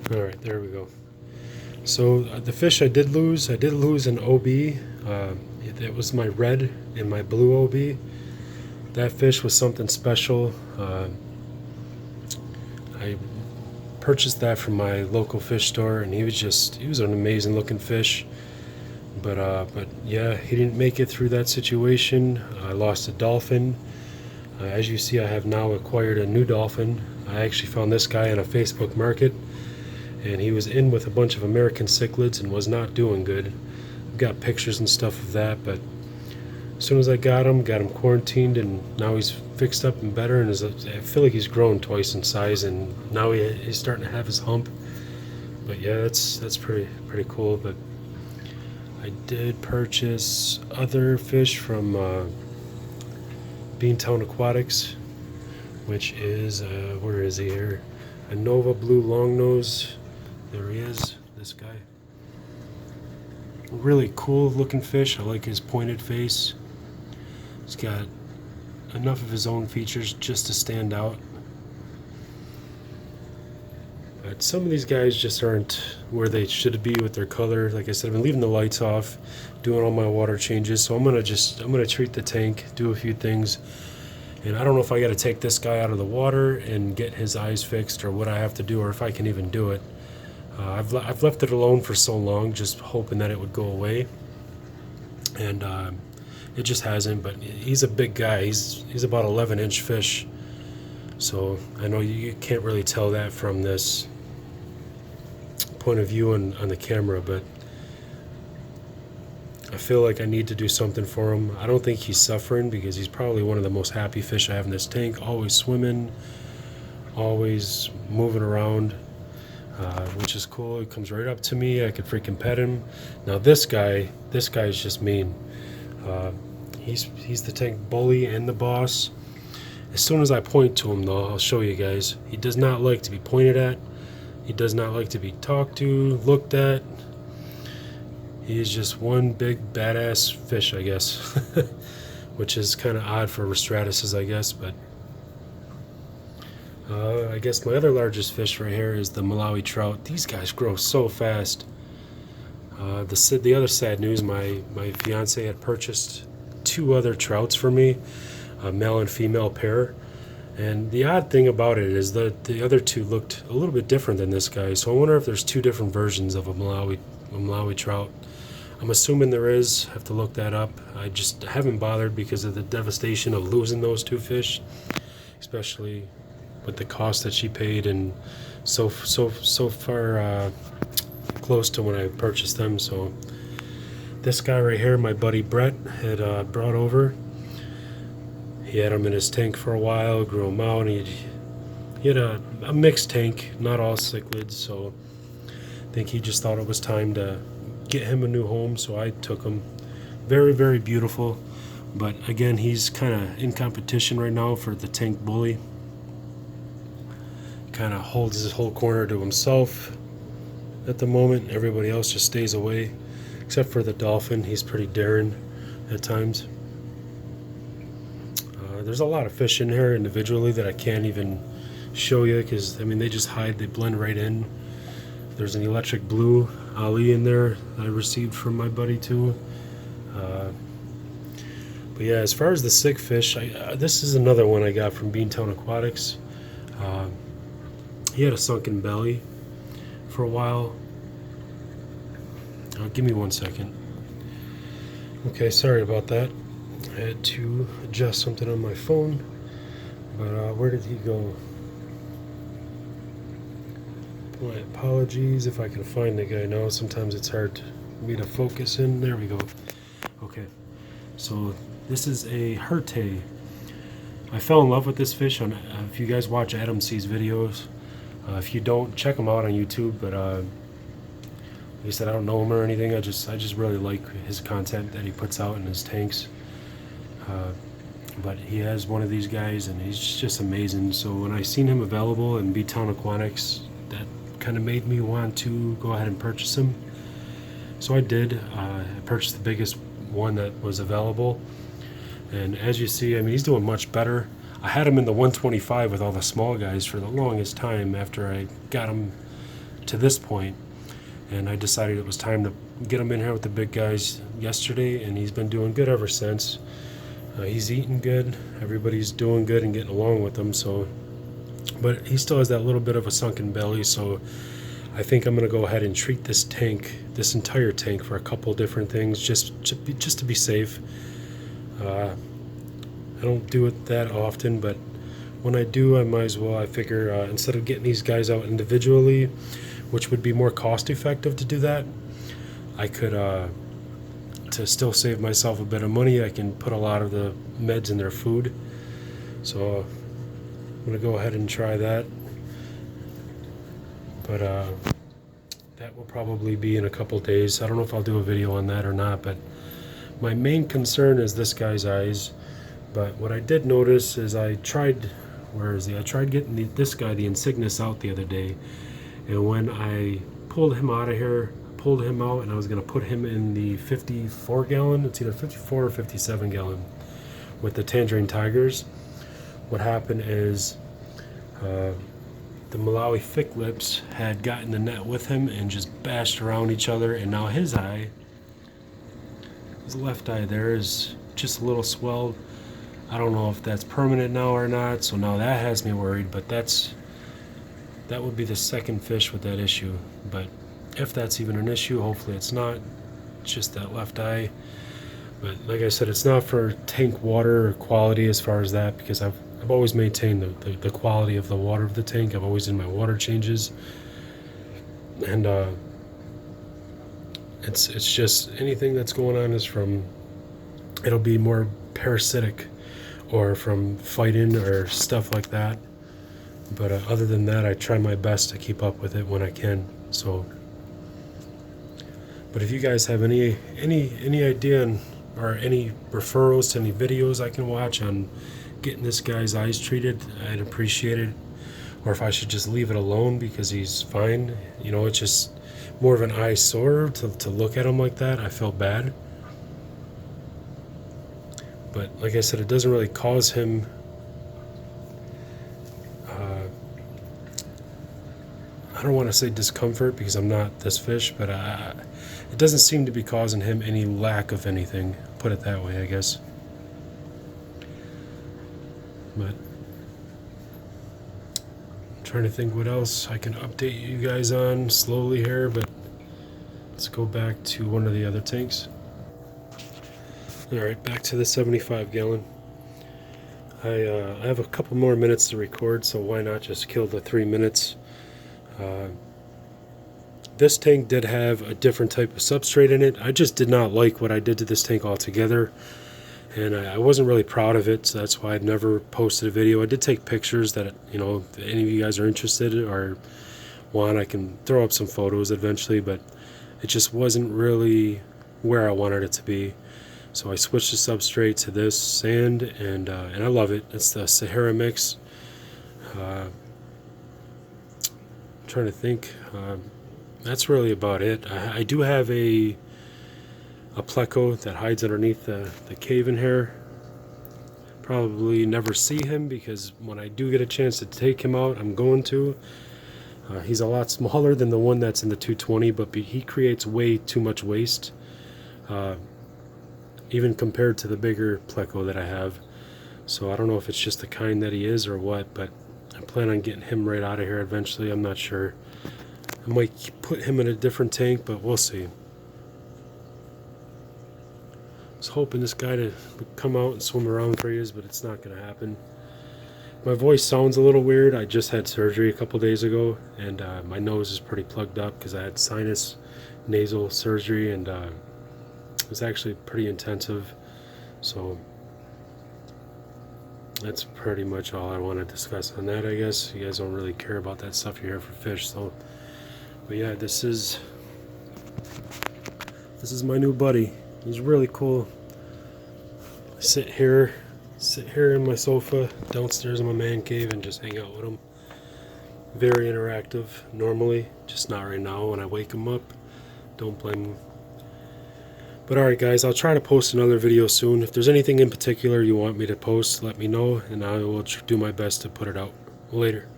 All right, there we go. So the fish I did lose an OB. It was my red and my blue OB. That fish was something special. I purchased that from my local fish store, and he was an amazing looking fish. But yeah, he didn't make it through that situation. I lost a dolphin. As you see, I have now acquired a new dolphin. I actually found this guy on a Facebook market, and he was in with a bunch of American cichlids and was not doing good. I've got pictures and stuff of that, but as soon as I got him quarantined, and now he's fixed up and better, and I feel like he's grown twice in size, and now he's starting to have his hump. But yeah, that's pretty cool. But I did purchase other fish from Beantown Aquatics, which is where is he here? A Nova Blue Longnose. There he is, this guy. Really cool looking fish. I like his pointed face. He's got enough of his own features just to stand out. But some of these guys just aren't where they should be with their color. Like I said, I've been leaving the lights off, doing all my water changes. So I'm gonna treat the tank, do a few things. And I don't know if I got to take this guy out of the water and get his eyes fixed, or what I have to do, or if I can even do it. I've left it alone for so long, just hoping that it would go away, and it just hasn't. But he's a big guy. He's about 11-inch fish, so I know you can't really tell that from this point of view on the camera, but I feel like I need to do something for him. I don't think he's suffering, because he's probably one of the most happy fish I have in this tank. Always swimming, always moving around, which is cool. He comes right up to me. I could freaking pet him. Now this guy is just mean. He's the tank bully and the boss. As soon as I point to him, though, I'll show you guys. He does not like to be pointed at. He does not like to be talked to, looked at. He is just one big badass fish, I guess, which is kind of odd for Rostratuses, I guess. But I guess my other largest fish right here is the Malawi trout. These guys grow so fast. The other sad news, my fiance had purchased 2 other trouts for me, a male and female pair. And the odd thing about it is that the other 2 looked a little bit different than this guy. So I wonder if there's 2 different versions of a Malawi trout. I'm assuming there is. I have to look that up. I just haven't bothered because of the devastation of losing those 2 fish, especially with the cost that she paid, and so far close to when I purchased them. So this guy right here, my buddy Brett had brought over. He had him in his tank for a while, grew him out, and he had a mixed tank, not all cichlids. So I think he just thought it was time to get him a new home, so I took him. Very, very beautiful, but again, he's kind of in competition right now for the tank bully. Kind of holds his whole corner to himself at the moment. Everybody else just stays away, except for the dolphin. He's pretty daring at times. There's a lot of fish in here individually that I can't even show you, because I mean, they just hide, they blend right in. There's an electric blue Ali in there I received from my buddy too. But yeah, as far as the sick fish, this is another one I got from Beantown Aquatics. He had a sunken belly for a while. Give me 1 second. Okay, sorry about that. I had to adjust something on my phone. But where did he go? My apologies if I can find the guy now. Sometimes it's hard for me to focus in. There we go. Okay, so this is a Herte. I fell in love with this fish on. If you guys watch Adam C's videos, if you don't, check him out on YouTube. But like I said, I don't know him or anything. I just really like his content that he puts out in his tanks. But he has one of these guys, and he's just amazing. So when I seen him available in Beantown Aquatics, that kind of made me want to go ahead and purchase him. So I did. I purchased the biggest one that was available, and as you see, I mean, he's doing much better. I had him in the 125 with all the small guys for the longest time after I got him to this point, and I decided it was time to get him in here with the big guys yesterday, and he's been doing good ever since. He's eating good, everybody's doing good and getting along with him, so, but he still has that little bit of a sunken belly, so I think I'm going to go ahead and treat this tank, this entire tank, for a couple different things, just to be safe. I don't do it that often, but when I do, I might as well. I figure instead of getting these guys out individually, which would be more cost effective to do that, I could, to still save myself a bit of money, I can put a lot of the meds in their food. So I'm going to go ahead and try that. But that will probably be in a couple days. I don't know if I'll do a video on that or not, but my main concern is this guy's eyes. But what I did notice is I tried getting this guy, the Insignis, out the other day, and when I pulled him out of here, pulled him out, and I was going to put him in the 54 gallon, it's either 54 or 57 gallon, with the Tangerine Tigers. What happened is the Malawi Thick Lips had gotten the net with him and just bashed around each other, and now his left eye there is just a little swelled. I don't know if that's permanent now or not, so now that has me worried, but that would be the second fish with that issue. But if that's even an issue, hopefully it's not, just that left eye. But like I said, it's not for tank water or quality as far as that, because I've always maintained the quality of the water of the tank. I've always done my water changes, and it's just anything that's going on is from, it'll be more parasitic or from fighting or stuff like that. But other than that, I try my best to keep up with it when I can. So, but if you guys have any idea or any referrals to any videos I can watch on getting this guy's eyes treated, I'd appreciate it. Or if I should just leave it alone because he's fine. You know, it's just more of an eyesore to look at him like that. I feel bad. But like I said, it doesn't really cause him I don't want to say discomfort because I'm not this fish, but it doesn't seem to be causing him any lack of anything. Put it that way, I guess. But I'm trying to think what else I can update you guys on slowly here, but let's go back to one of the other tanks. Alright, back to the 75 gallon. I have a couple more minutes to record, so why not just kill the 3 minutes. This tank did have a different type of substrate in it. I just did not like what I did to this tank altogether, and I wasn't really proud of it, so that's why I've never posted a video. I did take pictures that, you know, if any of you guys are interested or want, I can throw up some photos eventually, but it just wasn't really where I wanted it to be. So I switched the substrate to this sand, and I love it. It's the Sahara mix. I'm trying to think. That's really about it. I do have a pleco that hides underneath the cave in here. Probably never see him because when I do get a chance to take him out, I'm going to. He's a lot smaller than the one that's in the 220, but he creates way too much waste, even compared to the bigger pleco that I have. So I don't know if it's just the kind that he is or what, but I plan on getting him right out of here eventually. I'm not sure. I might put him in a different tank, but we'll see. I was hoping this guy to come out and swim around for you, but it's not going to happen. My voice sounds a little weird. I just had surgery a couple days ago, and my nose is pretty plugged up because I had sinus nasal surgery, and it was actually pretty intensive. So that's pretty much all I want to discuss on that, I guess. You guys don't really care about that stuff. You're here for fish, so. But yeah, this is my new buddy. He's really cool. I sit here in my sofa downstairs in my man cave and just hang out with him. Very interactive normally, just not right now when I wake him up. Don't blame him. But alright guys, I'll try to post another video soon. If there's anything in particular you want me to post, let me know, and I will do my best to put it out. Later.